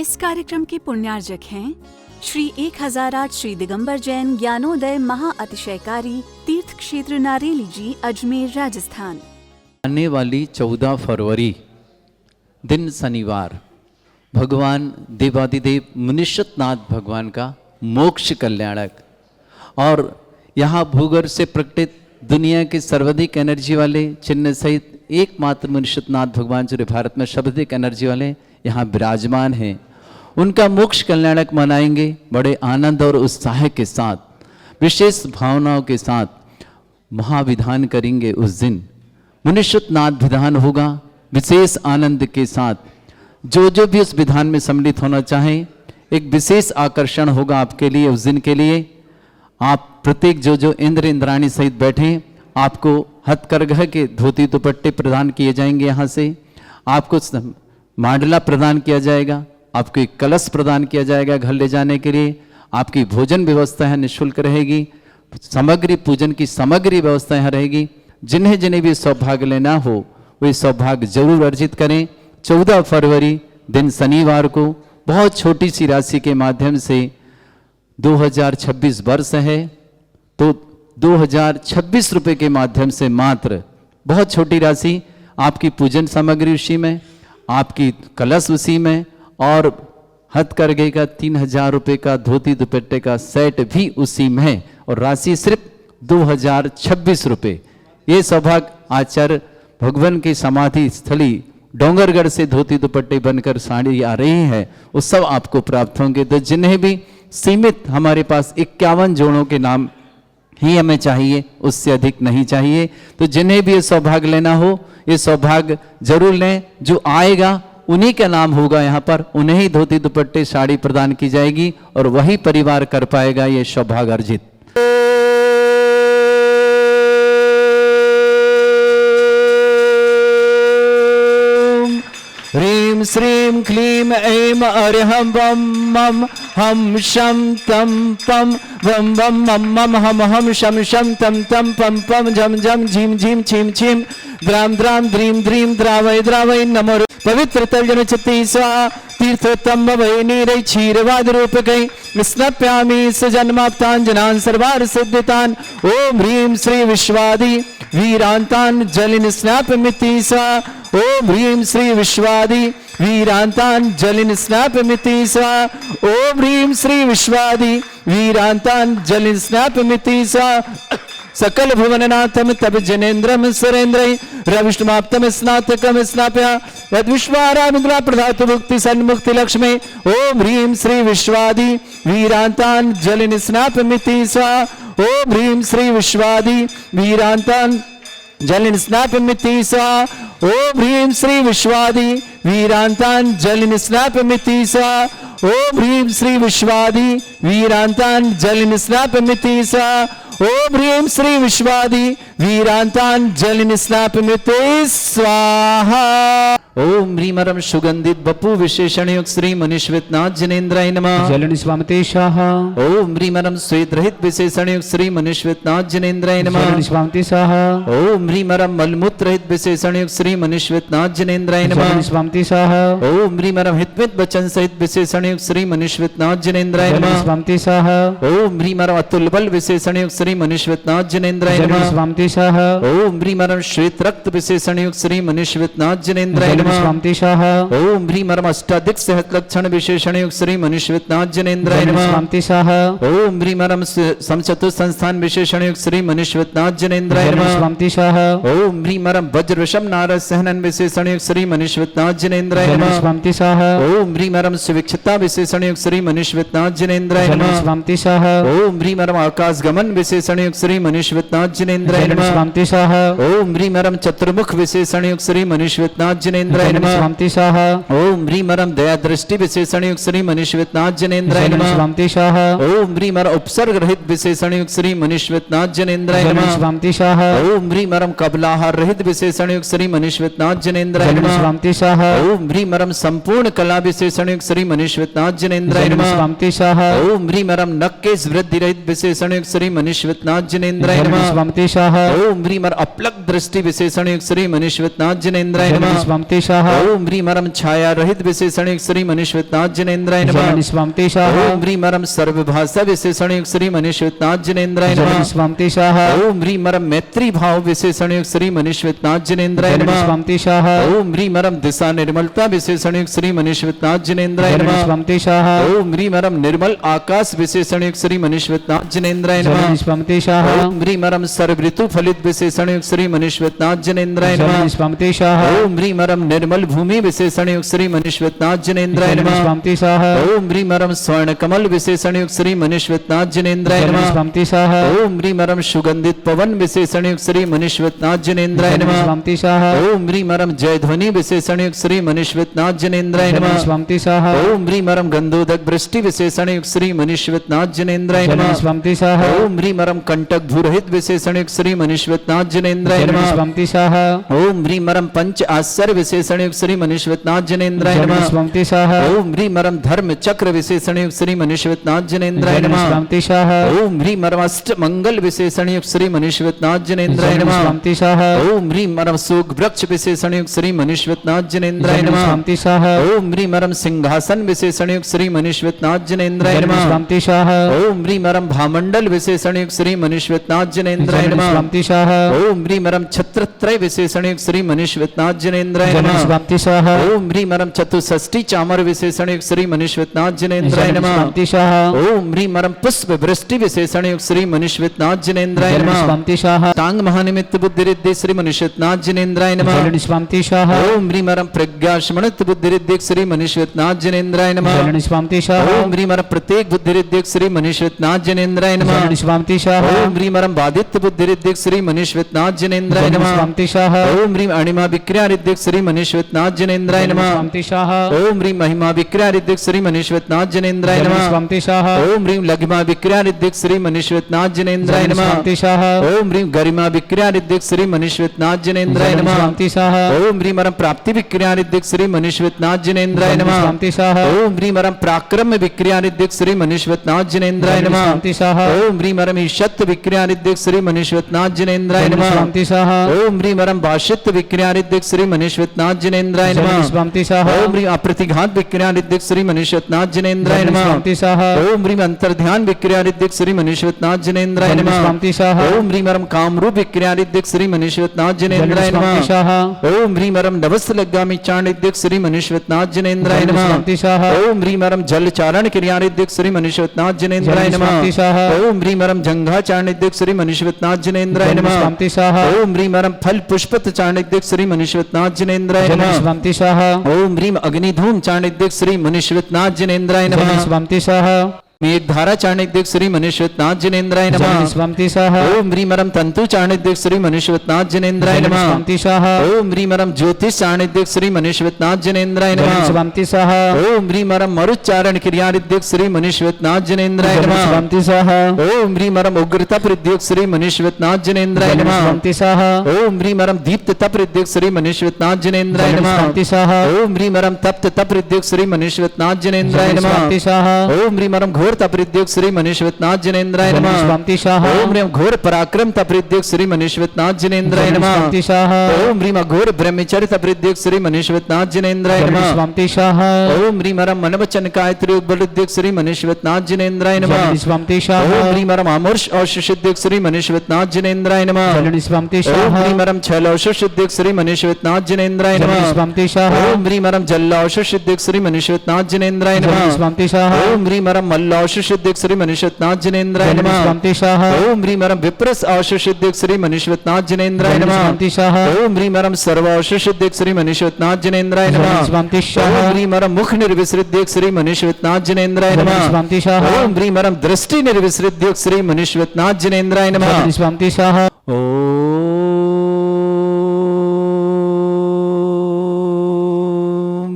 इस कार्यक्रम के पुण्यार्जक हैं श्री 1008 श्री दिगंबर जैन ज्ञानोदय महा अतिशयकारी तीर्थ क्षेत्र नारेली जी, अजमेर, राजस्थान। आने वाली 14 फरवरी दिन शनिवार भगवान देवादिदेव मुनिष्यनाथ भगवान का मोक्ष कल्याणक और यहाँ भूगर्भ से प्रकटित दुनिया के सर्वाधिक एनर्जी वाले चिन्ह सहित एकमात्र मुनिष्यनाथ भगवान जो भारत में सर्वाधिक एनर्जी वाले यहाँ विराजमान हैं, उनका मोक्ष कल्याणक मनाएंगे बड़े आनंद और उत्साह के साथ, विशेष भावनाओं के साथ महाविधान करेंगे। उस दिन मुनिष्यनाथ विधान होगा विशेष आनंद के साथ। जो भी उस विधान में सम्मिलित होना चाहें, एक विशेष आकर्षण होगा आपके लिए उस दिन के लिए। आप प्रत्येक जो इंद्र इंद्राणी सहित बैठे, आपको हथकरघा के धोती दुपट्टे प्रदान किए जाएंगे। यहाँ से आपको मांडला प्रदान किया जाएगा, आपको एक कलश प्रदान किया जाएगा घर ले जाने के लिए। आपकी भोजन व्यवस्था है निःशुल्क रहेगी, सामग्री पूजन की सामग्री व्यवस्था यहाँ रहेगी। जिन्हें भी सौभाग्य लेना हो वे सौभाग्य जरूर अर्जित करें। 14 फरवरी दिन शनिवार को बहुत छोटी सी राशि के माध्यम से 2026 वर्ष है तो 2026 रुपये के माध्यम से मात्र बहुत छोटी राशि, आपकी पूजन सामग्री उसी में, आपकी कलश उसी में और हथकरघे का 3000 रुपये का धोती दुपट्टे का सेट भी उसी में और राशि सिर्फ 2026 रुपये। ये सौभाग्य आचार्य भगवान की समाधि स्थली डोंगरगढ़ से धोती दुपट्टे बनकर साड़ी आ रही है, वो सब आपको प्राप्त होंगे। तो जिन्हें भी सीमित, हमारे पास 51 जोड़ों के नाम ही हमें चाहिए, उससे अधिक नहीं चाहिए। तो जिन्हें भी ये सौभाग्य लेना हो ये सौभाग्य जरूर लें। जो आएगा उन्हीं का नाम होगा यहाँ पर, उन्हें ही धोती दुपट्टे साड़ी प्रदान की जाएगी और वही परिवार कर पाएगा ये सौभाग्य अर्जित। ह्रीं श्रीं क्लीं ऐं अर्हं वं मं हम शं तं पं वं वं मं मं हम हम शं शं तं तं पं पं झं झं झीं झीं छीं छीं द्रां द्रां द्रीं द्रीं द्रावय द्रावय नमो पवित्र तर्जन चित्ती स्वाहा तीर्थोत्तम वै नीरै क्षीरवाद रूपकै स्नप्यामि सजन्माप्ताञ्जनान् सर्वार्थ सिद्धितान्। ओम ह्रीं श्री विश्वादि वीरांतान् जलिन स्नापमिति स्वाहा। ओम ह्रीं श्री विश्वादि वीरांतान् जलिन स्नापमिति स्वाहा। ओम ह्रीं श्री विश्वादि वीरांतान् जलिन स्नापमिति स्वाहा। सकल भुवननाथम तब जनेन्द्रम सुरेन्द्र रविष्टमाप्तम स्नातकम स्नाप्या यद्विश्वारामिन्द्रा प्रधातु मुक्ति सन्मुक्ति लक्ष्मी। ओम ह्रीं श्री विश्वादि वीरांतान् जलिन स्नापमिति स्वाहा। ओम ह्रीं श्री विश्वादि वीरांतान् जलिन स्नापमिति स्वाहा। ओम ह्रीं श्री विश्वादि वीरांतान् जलिन स्नापमिति स्वाहा। ओम ह्रीं श्री विश्वादि वीरांतान् जलिन स्नापमिति स्वाहा। ओम ह्रीं श्री विश्वादि वीरांतान् जलिन स्नापमिति स्वाहा। ओम ह्रीमरम सुगंधित बपु विशेषण युक्त श्री मनीश्वरनाथ जनेन्द्राय नमः। जलन स्वामते स्वाहा। ओम ह्रीमरम स्वेद रहित विशेषण युक्त श्री मनीश्वरनाथ जनेन्द्राय नमः। जलन स्वामते स्वाहा। ओम ह्रीमरम मलमूत्र रहित विशेषण युक्त श्री मनीश्वरनाथ जनेन्द्राय नमः। जलन स्वामते स्वाहा। ओम ह्रीमरम हितमित वचन सहित विशेषण युक्त श्री मनीश्वरनाथ जनेन्द्राय जलन नमः। स्वामते स्वाहा। ओम ह्रीमरम अतुल बल विशेषण युक्त श्री मनीश्वरनाथ जनेन्द्राय जलन नमः। स्वामते स्वाहा। ओम ह्रीमरम श्वेत रक्त विशेषण युक्त श्री मनीश्वरनाथ जनेन्द्राय जलन नमः। स्वामते स्वाहा। ओम ह्रीमरम अष्टाधिक सहत लक्षण विशेषण युक्त श्री मनीश्वरनाथ जनेन्द्राय जलन नमः। स्वामते स्वाहा। ओम ह्रीमरम समचतुर संस्थान विशेषण युक्त श्री मनीश्वरनाथ जनेन्द्राय जलन नमः। स्वामते स्वाहा। ओम ह्रीमरम वज्र वृषम नारद सहनन विशेषण युक्त श्री मनीश्वरनाथ जनेन्द्राय जलन नमः। स्वामते स्वाहा। ओम ह्रीमरम सुविक्षता विशेषण युक्त श्री मनीश्वरनाथ जनेन्द्राय जलन नमः। स्वामते स्वाहा। ओम ह्रीमरम आकाश गमन विशेषण युक्त श्री मनीश्वरनाथ जनेन्द्राय जलन नमः। स्वामते स्वाहा। ओम ह्रीमरम चतुर्मुख विशेषण युक्त श्री मनीश्वरनाथ जनेन्द्राय जलन नमः। स्वामते स्वाहा। ओम ह्रीमरम दया दृष्टि विशेषण युक्त श्री मनीश्वरनाथ जनेन्द्राय जलन नमः। स्वामते स्वाहा। ओम ह्रीमरम उपसर्ग रहित विशेषण युक्त श्री मनीश्वरनाथ जनेन्द्राय जलन नमः। स्वामते स्वाहा। ओम ह्रीमरम कबलाहार रहित विशेषण युक्त श्री मनीश्वरनाथ जनेन्द्राय जलन नमः। स्वामते स्वाहा। ओम ह्रीमरम संपूर्ण कला विशेषण युक्त श्री मनीश्वरनाथ जनेन्द्राय जलन नमः। स्वामते स्वाहा। ओम ह्रीमरम नक्केश वृद्धि रहित विशेषण युक्त श्री मनीश्वरनाथ जनेन्द्राय जलन नमः। स्वामते स्वाहा। ओम ह्रीमर अपलक दृष्टि विशेषण युक्त श्री मनीश्वरनाथ जनेन्द्राय जलन नमः। स्वामते स्वामतेशाः ओम ह्रीं मरम छाया रहित विशेषण युक्त श्री मनीश्वरनाथ जिनेन्द्राय नमः। जननी स्वामतेशाः ओम ह्रीं मरम सर्वभाषा विशेषण युक्त श्री मनीश्वरनाथ जिनेन्द्राय जननी नमः। स्वामतेशाः ओम ह्रीं मरम मैत्री भाव विशेषण युक्त श्री मनीश्वरनाथ जिनेन्द्राय जननी नमः। स्वामतेशाः ओम ह्रीं मरम दिशा निर्मलता विशेषण युक्त श्री मनीश्वरनाथ जिनेन्द्राय जननी नमः। स्वामतेशाः ओम ह्रीं मरम निर्मल आकाश विशेषण युक्त श्री मनीश्वरनाथ जिनेन्द्राय जननी नमः। स्वामतेशाः ओम ह्रीं मरम सर्व ऋतु फलित विशेषण युक्त श्री मनीश्वरनाथ जिनेन्द्राय नमः। जननी स्वामतेशाः ओम ह्रीं मरम निर्मल भूमि विशेषण युक्त श्री मनीश्वरनाथ जिनेन्द्राय जननी नमः। स्वामतेशाः ओम ह्रीं मरम स्वर्ण कमल विशेषण युक्त श्री मनीश्वरनाथ जिनेन्द्राय जननी नमः। स्वामतेशाः ओम ह्रीं मरम सुगंधित पवन विशेषण युक्त श्री मनीश्वरनाथ जिनेन्द्राय जननी नमः। स्वामतेशाः ओम ह्रीं मरम जय ध्वनि विशेषण युक्त श्री मनीश्वरनाथ जिनेन्द्राय जननी नमः। स्वामतेशाः ओम ह्रीं मरम गंधोदक वृष्टि विशेषण युक्त श्री मनीश्वरनाथ जिनेन्द्राय जननी नमः। स्वामतेशाः ओम ह्रीं मरम कंटक भूरहित विशेषण युक्त श्री मनीश्वरनाथ जिनेन्द्राय जननी नमः। स्वामतेशाः ओम ह्रीं मरम पंच आश्चर्य विशेषण युक्त श्री मनीश्वरनाथ जिनेन्द्राय जननी नमः। स्वामतेशाः ओम ह्रीं मरम धर्म चक्र विशेषण युक्त श्री मनीश्वरनाथ जिनेन्द्राय जननी नमः। स्वामतेशाः ओम ह्रीं मरम अष्ट मंगल विशेषण युक्त श्री मनीश्वरनाथ जिनेन्द्राय जननी नमः। स्वामतेशाः ओम ह्रीं मरम सुख वृक्ष विशेषण युक्त श्री मनीश्वरनाथ जिनेन्द्राय जननी नमः। स्वामतेशाः ओम ह्रीं मरम सिंहासन विशेषण युक्त श्री मनीश्वरनाथ जिनेन्द्राय जननी नमः। स्वामतेशाः ओम ह्रीं मरम भामंडल विशेषण युक्त श्री मनीश्वरनाथ जिनेन्द्राय जननी नमः। स्वामतेशाः ओम ह्रीं मरम छत्रत्रय विशेषण युक्त श्री मनीश्वरनाथ जिनेन्द्राय जननी नमः। स्वामतेशाः ओम ह्रीं मरम चतुष्षष्टि चामर विशेषण युक्त श्री मनीश्वरनाथ जिनेन्द्राय जननी नमः। स्वामतेशाः ओम ह्रीं मरम पुष्प वृष्टि विशेषण युक्त श्री मनीश्वरनाथ जिनेन्द्राय जननी नमः। स्वामतेशाः तांग महानिमित्त बुद्धिरिद्धि श्री मनीश्वरनाथ जिनेन्द्राय नमः। जननी स्वामतेशाः ओम ह्रीं मरम प्रज्ञाशमनित बुद्धिरिद्धि श्री मनीश्वरनाथ जिनेन्द्राय नमः। जननी स्वामतेशाः ओम ह्रीं मरम प्रत्येक बुद्धिरिद्धि श्री मनीश्वरनाथ जिनेन्द्राय नमः। जननी स्वामतेशाः ओम ह्रीं मरम बाधित्य बुद्धिरिद्धि श्री मनीश्वरनाथ जिनेन्द्राय जननी नमः। स्वामतेशाः ओम ह्रीं अणिमा विक्रिया रिद्धि श्री मनीश्वरनाथ जिनेन्द्राय जननी नमः। स्वामतेशाः ओम ह्रीं महिमा विक्रिया रिद्धि श्री मनीश्वरनाथ जिनेन्द्राय जननी नमः। स्वामतेशाः ओम ह्रीं लघिमा विक्रिया रिद्धि श्री मनीश्वरनाथ जिनेन्द्राय जननी नमः। स्वामतेशाः ओम ह्रीं गरिमा विक्रिया रिद्धि श्री मनीश्वरनाथ जिनेन्द्राय जननी नमः। स्वामतेशाः ओम ह्रीं मरम प्राप्ति विक्रिया रिद्धि श्री मनीश्वरनाथ जिनेन्द्राय जननी नमः। स्वामतेशाः ओम ह्रीं मरम पराक्रम विक्रिया रिद्धि श्री मनीश्वरनाथ जिनेन्द्राय जननी नमः। स्वामतेशाः ओम ह्रीं मरम ईशत्व विक्रिया रिद्धि श्री मनीश्वरनाथ जिनेन्द्राय जननी नमः। स्वामतेशाः ओम ह्रीं मरम भाषित्व विक्रिया रिद्धि श्री मनीश्वरनाथ जिनेन्द्राय जननी नमः। स्वामतेशाः ओम ह्रीं अप्रतिघात विक्रिया रिद्धि श्री मनीश्वरनाथ जिनेन्द्राय जननी नमः। स्वामतेशाः ओम ह्रीं अंतर्ध्यान विक्रिया रिद्धि श्री मनीश्वरनाथ जिनेन्द्राय जननी नमः। स्वामतेशाः ओम ह्रीं मरम कामरूप विक्रिया रिद्धि श्री मनीश्वरनाथ जिनेन्द्राय जननी नमः। स्वामतेशाः ओम ह्रीं मरम नवस्लगामी चांडिद्य श्री मनीश्वरनाथ जिनेन्द्राय जननी नमः। स्वामतेशाः ओम ह्रीं मरम जल चारण क्रिया रिद्धि श्री मनीश्वरनाथ जिनेन्द्राय जननी नमः। स्वामतेशाः ओम ह्रीं मरम जंघा चांडिद्य श्री मनीश्वरनाथ जिनेन्द्राय जननी नमः। स्वामतेशाः ओम ह्रीं मरम फल पुष्पत चांडिद्य श्री मनीश्वरनाथ जिनेन्द्राय जननी नमः। स्वामतेशाः ओम ह्रीं अग्निधूम चांडिद्य श्री मनीश्वरनाथ जिनेन्द्राय जननी नमः। स्वामतेशाः मेघधारा चाणक्य श्री मनीश्वरनाथ जिनेन्द्राय नमः। जननी स्वामतेशाः ओम ह्रीं मरम तंतु चाणक्य श्री मनीश्वरनाथ जिनेन्द्राय जननी नमः। स्वामतेशाः ओम ह्रीं मरम ज्योतिष चाणक्य श्री मनीश्वरनाथ जिनेन्द्राय जननी नमः। स्वामतेशाः ओम ह्रीं मरम मरुच्चारण क्रियारिद्य श्री मनीश्वरनाथ जिनेन्द्राय जननी नमः। स्वामतेशाः ओम ह्रीं मरम उग्रता प्रद्युक्त श्री मनीश्वरनाथ जिनेन्द्राय जननी नमः। स्वामतेशाः ओम ह्रीं मरम दीप्त तप प्रद्युक्त श्री मनीश्वरनाथ जिनेन्द्राय जननी नमः। स्वामतेशाः ओम ह्रीं मरम तप्त तप प्रद्युक्त श्री मनीश्वरनाथ जिनेन्द्राय जननी नमः। स्वामतेशाः ओम ह्रीं मरम घोर तप प्रद्युक्त श्री मनीश्वरनाथ जिनेन्द्राय जननी नमः। स्वामतेशाः ओम ह्रीं घोर पराक्रम तप प्रद्युक्त श्री मनीश्वरनाथ जिनेन्द्राय जननी नमः। स्वामतेशाः ओम ह्रीं घोर ब्रह्मचर्य तप प्रद्युक्त श्री मनीश्वरनाथ जिनेन्द्राय जननी नमः। स्वामतेशाः ओम ह्रीं मरम मनवचन गायत्री उद्बलुद्युक्त श्री मनीश्वरनाथ जिनेन्द्राय नमः। जननी स्वामतेशाः ओम ह्रीं मरम अमर्ष औषुषिद्युक्त श्री मनीश्वरनाथ जिनेन्द्राय नमः। जननी स्वामतेशाः ओम ह्रीं मरम छल औषुषिद्युक्त श्री मनीश्वरनाथ जिनेन्द्राय जननी नमः। स्वामतेशाः ओम ह्रीं मरम जल औषुषिद्युक्त श्री मनीश्वरनाथ जिनेन्द्राय जननी नमः। स्वामतेशाः ओम ह्रीं मरम मल्ल औषुषिद्युक्त श्री मनीश्वरनाथ जिनेन्द्राय जननी नमः। स्वामतेशाः ओम ह्रीं मरम विप्रस औषुषिद्युक्त श्री मनीश्वरनाथ जिनेन्द्राय जननी नमः। स्वामतेशाः ओम ह्रीं मरम सर्व औषुषिद्युक्त श्री मनीश्वरनाथ जिनेन्द्राय जननी नमः। स्वामतेशाः ओम ह्रीं मरम मुख निर्विसृद्युक्त श्री मनीश्वरनाथ जिनेन्द्राय जननी नमः। स्वामतेशाः ओम ह्रीं मरम दृष्टि निर्विसृद्युक्त श्री मनीश्वरनाथ जिनेन्द्राय नमः। जननी स्वामतेशाः ओम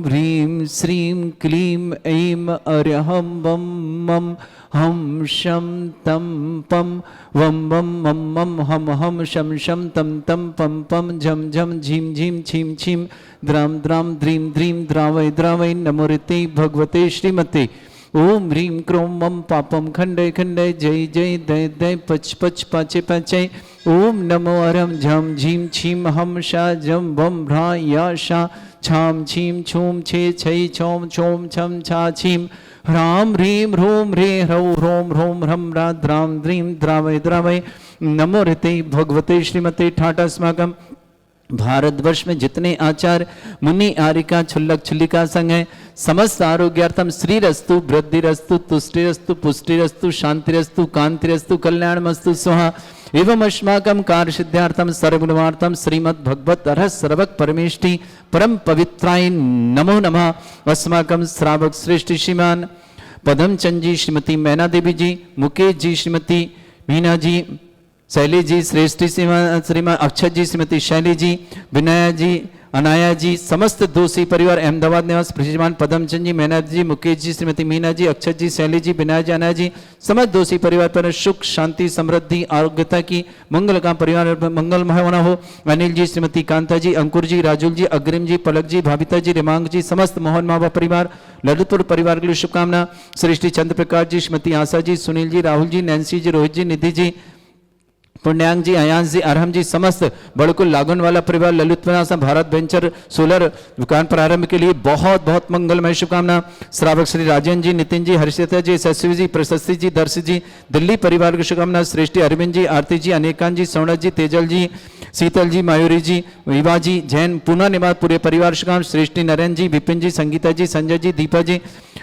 ह्रीं श्रीं क्लीं ऐं अर्हं वं मं हम शं तं पं वं वं मं मं हम हम शं शं तं तं पं पं झं झं झीं झीं छीं छीं द्रां द्रां द्रीं द्रीं द्रावय द्रावय नमोरिते भगवते श्रीमते। ओम ह्रीं क्रों मम पापम खंडय खंडय जय जय दय दय पच पच पाचे पाचे। ओम नमो अरम झम झीम छीम हम शा जम वम भ्रा या शा छाम छीम छूम छे छई छोम छोम छम छा छीम ह्राम ह्रीम ह्रूम ह्रे ह्रौ ह्रोम ह्रोम ह्रम रा द्राम द्रीम द्रावय द्रावय नमो ऋते भगवते श्रीमते ठाटास्माकम। भारतवर्ष में जितने आचार्य मुनि आरिका छुल्लक छुल्लिका संघ है, समस्त आरोग्यार्थम श्रीरस्तु वृद्धिरस्तु तुष्टिरस्तु पुष्टिरस्तु शांतिरस्तु कांतिरस्तु कल्याणमस्तु स्वाहा एवं अस्माकं कार्य सिद्धार्थम सर्वगुणार्थम श्रीमद् भगवत अरह सर्वक परमेष्टि परम पवित्राय नमो नमः। अस्माकं श्रावक श्रेष्ठ श्रीमान पदमचंद जी, श्रीमती मैना देवी जी, मुकेश जी, श्रीमती मीना जी, शैली जी, श्रेष्ठी श्रीमान अक्षत जी, श्रीमती शैली जी, विनया जी, अनाया जी, समस्त दोषी परिवार अहमदाबाद निवास श्रीमान पदमचंद जी, मैना जी, मुकेश जी, श्रीमती मीना जी, अक्षत जी, शैली जी, विनया जी, अनाया जी, समस्त दोषी परिवार पर सुख शांति समृद्धि आरोग्यता की मंगल का परिवार मंगलमय होना हो। अनिल जी, श्रीमती कांता जी, अंकुर जी, राजुल जी, अग्रिम जी, पलक जी, भाविता जी, रेमांग जी, समस्त मोहन मावा परिवार ललितपुर परिवार के लिए शुभकामना। श्रेष्ठी चंद्र प्रकाश जी, श्रीमती आशा जी, सुनील जी, राहुल जी, नैन्सी जी, रोहित जी, निधि जी, पुण्यांग जी, अयांश जी, अरहम जी, समस्त बड़कुल लागन वाला परिवार ललितपुर भारत वेंचर सोलर दुकान प्रारंभ के लिए बहुत बहुत मंगलमय शुभकामना। श्रावक श्री राजेंद्र जी, नितिन जी, हर्षिता जी, यशस्वी जी, प्रशस्ति जी, दर्श जी, दिल्ली परिवार की शुभकामना। श्रेष्ठी अरविंद जी, आरती जी, अनेकांत जी, सौनक जी, तेजल जी, शीतल जी, मायूरी जी, विवा जी, जैन पूना निवास पूरे परिवार शुभकामना। श्रेष्ठी नरेंद्र जी, विपिन जी, संगीता जी, संजय जी, दीपा जी,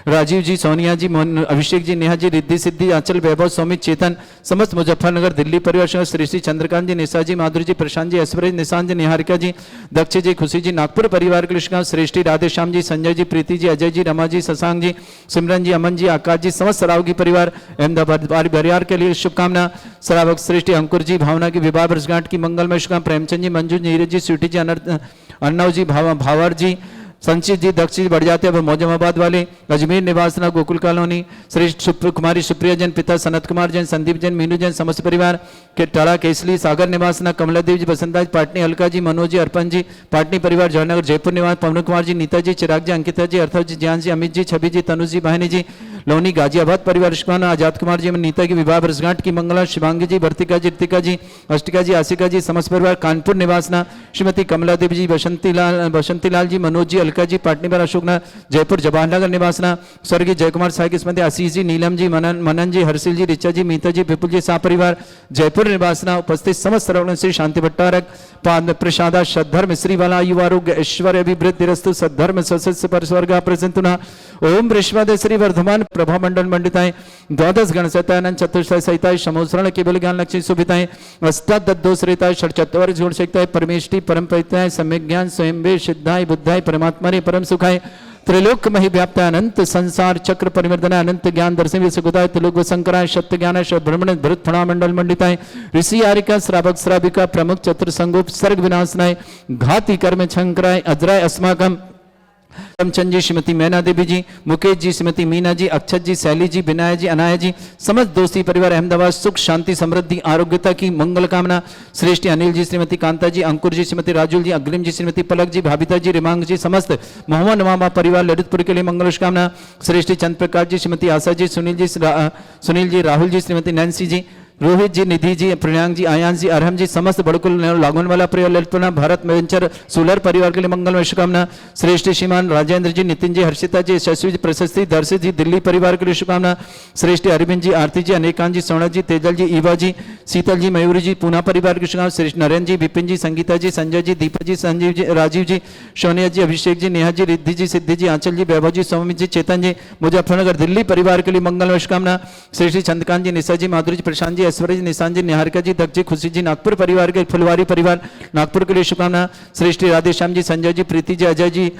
राजीव जी, सोनिया जी, अभिषेक जी, नेहा जी, रिद्धि सिद्धि, आंचल, वैभव, सौमित, चेतन, समस्त मुजफ्फरनगर दिल्ली परिवार, श्री चंद्रकांत जी, निशा जी, माधुरी जी, प्रशांत जी, ऐश्वर्य, निशांत जी, निहारिका जी, दक्ष जी, खुशी जी, नागपुर परिवार के लिए श्रेष्ठी राधेश्याम जी, संजय जी, प्रीति जी, अजय जी, रमा जी, शशांक जी, सिमरन जी, अमन जी, आकाश जी, समस्त सरावगी परिवार अहमदाबाद परिवार के लिए शुभकामना। श्रावक श्रेष्ठी अंकुर जी, भावना की विवाह वर्षगांठ की मंगलमय शुभकामना। प्रेमचंद जी, मंजू, नीरज जी, स्वीटी जी, अर्णव जी, भावर जी, संचित जी, दक्ष जी बढ़ जाते हैं मौजमाबाद वाले, अजमेर निवासना गोकुल कॉलोनी, श्रेष्ठ कुमारी सुप्रिया जैन, पिता सनत कुमार जैन, संदीप जैन, मीनू जैन, समस्त परिवार के टाड़ा केसली सागर निवासना, कमला देवी जी, बसंतराज पाटनी, अलका जी, मनोज जी, अर्पण जी, पाटनी परिवार जयनगर जयपुर निवास, पवन कुमार जी, नीता जी, चिराग जी, अंकिता जी, अर्थव जी, ज्ञान जी, अमित जी, छवि जी, तनुज जी, बहनी जी, लोनी गाजियाबाद परिवार शुभकामना। आजाद कुमार जी, नीता की विवाह वर्षगांठ की मंगला। शिवांगी जी, वर्तिका जी, ऋतिका जी, अष्टिका जी, आशिका जी, समस्त परिवार कानपुर निवासना। श्रीमती कमला देवी जी, बसंती लाल जी, मनोज जी, अलका जी, पाटनी पर अशोकनगर जयपुर जवाहरनगर निवासना। स्वर्गीय जयकुमार साई की स्मृति आशीष जी, नीलम जी, मनन जी, हर्षिल जी, रिचा जी, मीता जी, विपुल जी, सा परिवार जयपुर निवासना। उपस्थित समस्त सर्वगण श्री शांति भट्टारक पाद प्रसादा सद्धर्म श्रीवाला युवारोग्य ऐश्वर्य अभिवृद्धिरस्तु सद्धर्म सस्य पर स्वर्ग प्रसंतुना। ओम बृहस्पति श्री वर्धमान प्रभा मंडल मंडिताएं द्वादश गण सहितानंद चतुर्थ सहिताएं समोसरण केवल ज्ञान लक्ष्मी सुभिताएं अष्टादश श्रेताएं षटचत्वर जोड़ सकताएं परमेष्टि परम पवित्राएं सम्यक ज्ञान स्वयं वे सिद्धाय बुद्धाय परमात्मा रे परम सुखाय त्रिलोक मही व्याप्त अनंत संसार चक्र परिवर्तन अनंत ज्ञान दर्शन सुखदाय त्रिलोक शंकराय सत्य ज्ञान ब्रह्मण भरत फणा मंडल मंडिताएं ऋषि आरिका श्रावक श्राविका प्रमुख चतुर संगोप सर्ग विनाशनाय घाती कर्म शंकराय अजराय अस्माकम रामचंद जी, श्रीमती मैना देवी जी, मुकेश जी, श्रीमती मीना जी, अक्षत जी, शैली जी, विनया जी, अनाया जी, समस्त दोस्ती परिवार अहमदाबाद सुख शांति समृद्धि आरोग्यता की मंगल कामना। श्रेष्ठी अनिल जी, श्रीमती कांता जी, अंकुर जी, श्रीमती राजुल जी, अग्रिम जी, श्रीमती पलक जी, भाविता जी, रेमांग जी, समस्त मोहम्मद मामा परिवार ललितपुर के लिए मंगल कामना। श्रेष्ठी चंद्र प्रकाश जी, श्रीमती आशा जी, सुनील जी, राहुल जी, श्रीमती नैन्सी जी, रोहित जी, निधि जी, प्रियांक जी, आयांश जी, अरहम जी, समस्त बड़कुल लागन वाला परिवार ललितपुर भारत वेंचर सोलर परिवार के लिए मंगलमय शुभकामना। श्रेष्ठ श्रीमान राजेंद्र जी, नितिन जी, हर्षिता जी, यशस्वी जी, प्रशस्ति दर्शित जी, दिल्ली परिवार के लिए शुभकामना। श्रेष्ठ अरविंद जी, आरती जी, अनेकांत जी, सौनक जी, तेजल जी, ईवा जी, शीतल जी, मयूरी जी, पूना परिवार की शुभकामना। श्रेष्ठ नरेंद्र जी, विपिन जी, संगीता जी, संजय जी, दीपक जी, संजीव जी, राजीव जी, सोनिया जी, अभिषेक जी, नेहा जी, रिद्धि जी, सिद्धि जी, आंचल जी, वैभव जी, सौमित जी, चेतन जी, मुजफ्फरनगर दिल्ली परिवार के लिए मंगलमय शुभकामना। श्रेष्ठ चंद्रकांत जी, निशा जी, माधुरी जी, प्रशांत जी, ऐश्वर्य जी, निशांत जी, निहारिका जी, दक्ष जी, खुशी जी, नागपुर परिवार के फुलवारी परिवार नागपुर के लिए शुभकामना। श्रेष्ठी राधेश्याम जी, संजय जी, प्रीति जी, अजय जी,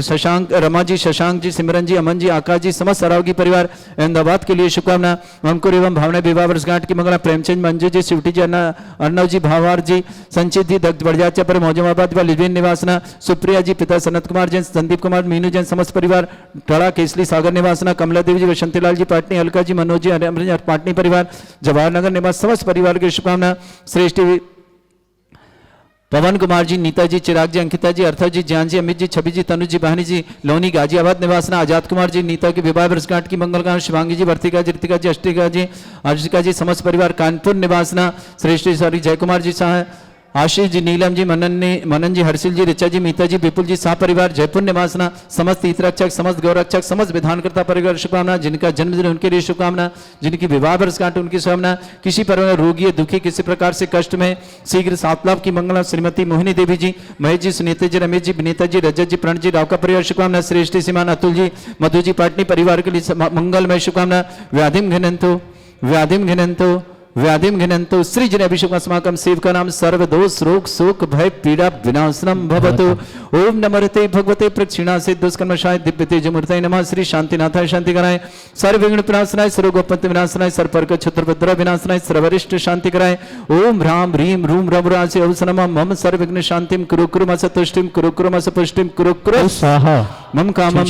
शशांक, रमा जी, शशांक जी, सिमरन जी, अमन जी, आकाश जी, समस्त सरावगी परिवार अहमदाबाद के लिए शुभकामना। अंकुर एवं भावना विवाह वर्षगांठ की मंगला। प्रेमचंद, मंजू जी, शिवटी जी, अर्णव जी, भावार जी, संचित जी, दक्ष बड़जाचा पर मौजमाबाद व लिविन निवासना। सुप्रिया जी, पिता सनत कुमार जैन, संदीप कुमार, मीनू जैन, समस्त परिवार टाड़ा केसली सागर निवासना। कमला देवी जी, वसंतीलाल जी, पाटनी, अलका जी, मनोज जी, अमृत पाटनी परिवार जवाहरनगर निवास समस्त परिवार की शुभकामना। श्रेष्ठ पवन कुमार जी, नीता जी, चिराग जी, अंकिता जी, अर्थव जी, ज्ञान जी, अमित जी, छवि जी, तनु जी, बहनी जी, लोनी गाजियाबाद निवासना। आजाद कुमार जी, नीता की विवाह वर्षगांठ की मंगल कामना। शिवांगी जी, वर्तिका जी, ऋतिका जी, अष्टिका जी, अर्शिका जी, समस्त परिवार कानपुर निवासना। श्रेष्ठ सॉरी जयकुमार जी, आशीष जी, नीलम जी, मनन जी, हर्षिल जी, ऋचा जी, मीता जी, विपुल जी, शाह परिवार, जयपुर निवासना, समस्त हितरक्षक, समस्त गौरक्षक, समस्त विधानकर्ता परिवार शुभकामना, जिनका जन्मदिन उनके लिए शुभकामना, जिनकी विवाह वर्षगांठ उनकी शुभकामना, किसी परिवार में रोगी है, दुखी, किसी प्रकार से कष्ट में शीघ्र सात लाभ की मंगला, श्रीमती मोहिनी देवी जी, महेश जी, सुनीता जी, रमेश जी, विनीता जी, रजत जी, प्रणत जी, राव का परिवार शुभकामना, श्रेष्ठ सीमान, अतुल जी, मधु जी, पाटनी परिवार के लिए मंगलमय शुभकामना, व्याधिम घिनंतो श्री जन अभिषेक अस्माकं सेवका नाम सर्व दोष रोग शोक भय पीड़ा विनाशनम भवतु। ओम नमस्ते भगवते प्रक्षिणासे दुष्कर्मशाय दिव्य तेज मूर्तये नमः। श्री शांतिनाथाय शांति कराय, सर्व विघ्न विनाशनाय, सर्वगोपत्य विनाशनाय, सर्वपर्क क्षत्रभद्र विनाशनाय, सर्वरिष्ट शांति कराय। ओम ह्राम ह्रीम रूम रम रासे अवसनम मम सर्व विघ्न शांतिम कुरु कुरु मस तुष्टिम कुरु कुरु मस पुष्टिम कुरु कुरु स्वाहा मम कामम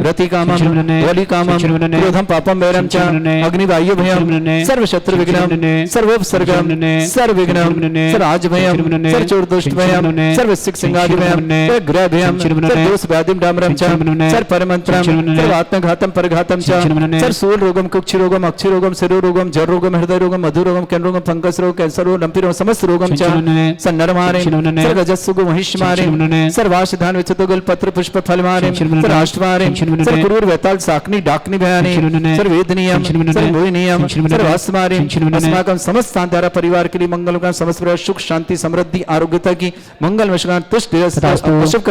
रति कामम वलि कामम क्रोधम पापम वैरम च अग्निवायु भयम सर्व शत्रु विघ्नम सर्वोपसर्गम सर्वविघ्नम सर्वराज भयम सर्वचोरदुष्ट भयम सर्वसिक सिंगादि भयम सर्वग्रह भयम सर्वदोष व्याधिम डामरम च सर्वपरमंत्रम सर्वात्मघातम परघातम च सर्वसूल रोगम कुक्षि रोगम अक्षि रोगम शिरो रोगम जर रोगम हृदय रोगम मधु रोगम कैन रोगम फंगस रोग कैंसर रोग लंपी रोग समस्त रोगम च सन्नरमारे सर्वजस्सुगु महिष्मारे सर्वाशधान विचतुगल पत्र पुष्प फलमारे सर्वाष्टमारे सर्वकुरूर वेताल साकनी डाकनी भयानी सर्ववेदनीयम सर्वमोहिनीयम सर्वास्मारे अस्माकं समस्त सांध्यारा परिवार के लिए मंगल का समस्त परिवार सुख शांति समृद्धि आरोग्यता की मंगल वशगान तुष्ट अशुभ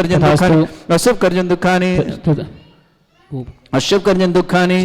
कर्जन दुखानी अशुभ कर्जन दुखानी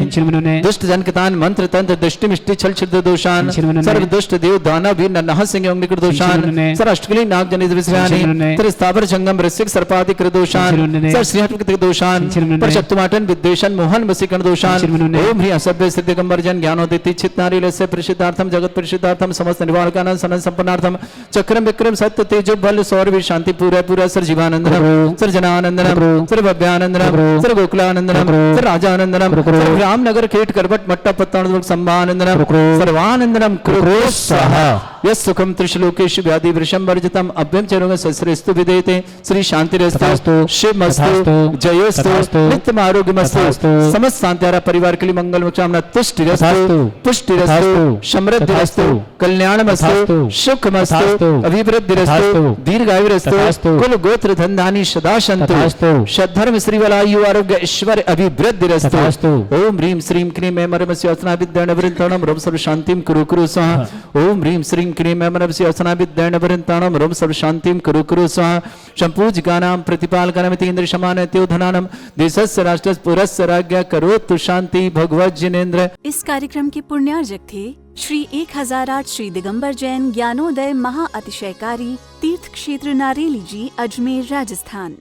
दुष्ट जनकतान मंत्र तंत्र दृष्टि मिष्टि छल छिद्र दोषान सर्व दुष्ट देव दाना वीर नरनह सिंह अग्निकृत दोषान सर अष्टकली नाग जनित विषयानि तर स्थावर जंगम ऋषिक सर्पादि कृत दोषान सर श्रीहट कृत दोषान पर शत्रुमाटन विद्वेषण मोहन वसीकरण दोषान ओम ह्री असभ्य सिद्ध दिगंबर जन ज्ञानोदिति चित नारीलस्य प्रसिद्धार्थम जगत प्रसिद्धार्थम समस्त निवारकानंद सनन संपन्नार्थम चक्रम विक्रम सत्य तेजो बल सौरभ शांति पूरा पूरा sir Jeevanandanam sir Jananandanam sir Bhavyanandanam sir Gokulanandanam sir Rajanandanam Ramnagar खेट करवट मट्टा पत्तानंद संभानंदनम सर्वानंदनम कुरु स्वाहा यस सुखम त्रिशलोकेश व्याधि वृषम वर्जितम अभ्यम चरोग सस्रेस्तु विदेते श्री शांतिरस्तु शिवमस्तु जयोस्तु नित्यम आरोग्यमस्तु समस्त शांत्यारा परिवार के लिए मंगल कामना तुष्टिरस्तु पुष्टिरस्तु समृद्धिरस्तु कल्याणमस्तु सुखमस्तु अभिवृद्धिरस्तु दीर्घायुरस्तु कुल गोत्र धन धानी सदा सन्तु सद्धर्म श्रीवलायु आरोग्य ऐश्वर्य अभिवृद्धिरस्तु ओम ह्रीम श्रीम क्रीम एमरमस्य असना विद्यानवृन्तणम रोम सर्व शांतिम कुरु कुरु स्वाहा ओम ह्रीम श्रीम क्रीम एमरमस्य असना विद्यानवृन्तणम रोम सर्व शांतिम कुरु कुरु स्वाहा संपूज्यकानां प्रतिपालकानामिति इंद्र शमानत्यो धनानां देशस्य राष्ट्रस्य पुरस्य राज्ञ करोतु शांति भगवत जिनेन्द्र। इस कार्यक्रम के पुण्यार्जक थे श्री 1008 श्री दिगंबर जैन ज्ञानोदय महा अतिशयकारी तीर्थ क्षेत्र नारेली जी, अजमेर, राजस्थान।